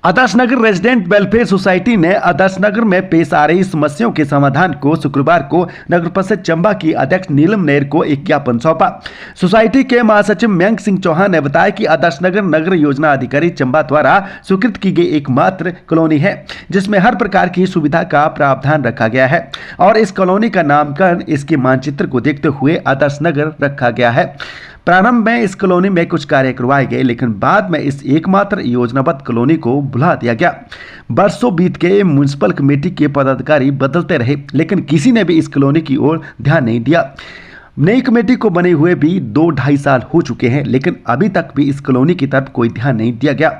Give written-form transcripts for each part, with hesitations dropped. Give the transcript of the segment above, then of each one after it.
Adarsh Nagar resident welfare society ने आदर्श नगर में पेश आ रही समस्याओं के समाधान को शुक्रवार को नगर परिषद चंबा की अध्यक्ष नीलम नेर को एक ज्ञापन सौंपा। सोसाइटी के महासचिव मयंक सिंह चौहान ने बताया कि आदर्श नगर नगर योजना अधिकारी चंबा द्वारा स्वीकृत की गई एकमात्र कॉलोनी है जिसमें हर प्रकार की सुविधा का प्रावधान रखा गया है और इस कॉलोनी का नामकरण इसके मानचित्र को देखते हुए आदर्श नगर रखा गया है। प्रारंभ में इस कॉलोनी में कुछ कार्य करवाए गए लेकिन बाद में इस एकमात्र योजनाबद्ध कॉलोनी को भुला दिया गया। बरसों बीत गए, म्युनिसिपल कमेटी के पदाधिकारी बदलते रहे लेकिन किसी ने भी इस कॉलोनी की ओर ध्यान नहीं दिया। नई कमेटी को बने हुए भी 2-2.5 साल हो चुके हैं लेकिन अभी तक भी इस कॉलोनी की तरफ कोई ध्यान नहीं दिया गया।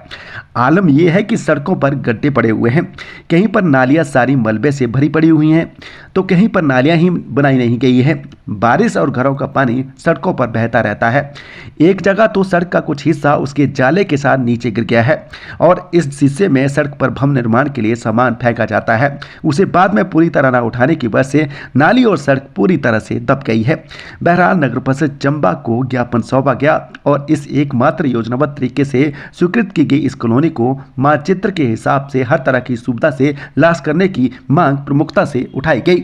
आलम यह है कि सड़कों पर गड्ढे पड़े हुए हैं, कहीं पर नालियां सारी मलबे से भरी पड़ी हुई हैं तो कहीं पर नालियां ही बनाई नहीं गई है। बारिश और घरों का पानी सड़कों पर बहता रहता है। एक जगह तो सड़क का कुछ हिस्सा उसके जाले के साथ नीचे गिर गया है और इस हिस्से में सड़क पर भवन निर्माण के लिए सामान फेंका जाता है, उसे बाद में पूरी तरह न उठाने की वजह से नाली और सड़क पूरी तरह से दब गई है। बहरहाल नगर परिषद चंबा को ज्ञापन सौंपा गया और इस एकमात्र योजनाबद्ध तरीके से स्वीकृत की गई इस कॉलोनी को मानचित्र के हिसाब से हर तरह की सुविधा से लैस करने की मांग प्रमुखता से उठाई गई।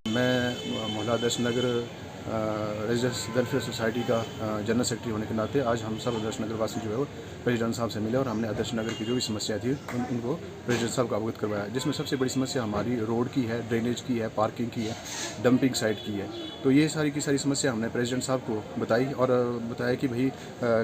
मैं मोहल्ला Adarsh Nagar residents welfare society का जनरल सेक्रेटरी होने के नाते आज हम सब आदर्श नगर वासी जो है वो प्रेसिडेंट साहब से मिले और हमने आदर्श नगर की जो भी समस्या थी उनको प्रेसिडेंट साहब को अवगत करवाया, जिसमें सबसे बड़ी समस्या हमारी रोड की है, ड्रेनेज की है, पार्किंग की है, डंपिंग साइट की है। तो ये सारी की सारी समस्या हमने प्रेसिडेंट साहब को बताई और बताया कि भाई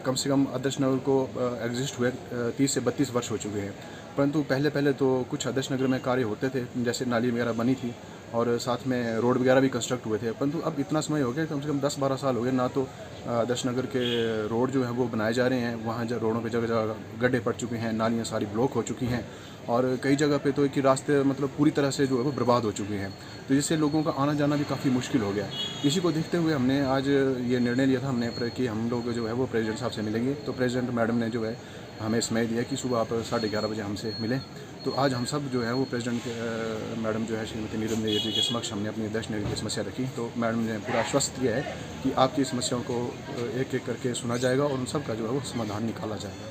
कम से कम आदर्श नगर को एग्जिस्ट हुए 30 से 32 वर्ष हो चुके हैं, परंतु पहले तो कुछ आदर्श नगर में कार्य होते थे, जैसे नाली वगैरह बनी थी और साथ में रोड वगैरह भी कंस्ट्रक्ट हुए थे, परंतु अब इतना समय हो गया, कम से कम 10-12 साल हो गए ना तो आदर्श नगर के रोड जो है वो बनाए जा रहे हैं। वहाँ रोडों पे जगह जगह गड्ढे पड़ चुके हैं, नालियाँ सारी ब्लॉक हो चुकी हैं और कई जगह पे तो एक ही रास्ते मतलब पूरी तरह से जो है वो बर्बाद हो चुके हैं, तो जिससे लोगों का आना जाना भी काफ़ी मुश्किल हो गया है। इसी को देखते हुए हमने आज ये निर्णय लिया था हमने कि हम लोग जो है वो प्रेसिडेंट साहब से मिलेंगे। तो प्रेसिडेंट मैडम ने जो है हमें समय दिया कि सुबह आप 11:30 बजे हमसे मिलें। तो आज हम सब जो है वो प्रेसिडेंट मैडम जो है श्रीमती नीलम नेर जी के समक्ष हमने अपनी आदर्श नगर की समस्या रखी। तो मैडम ने पूरा आश्वस्त किया है कि आपकी समस्याओं को एक एक करके सुना जाएगा और उन सब का जो है वो समाधान निकाला जाएगा।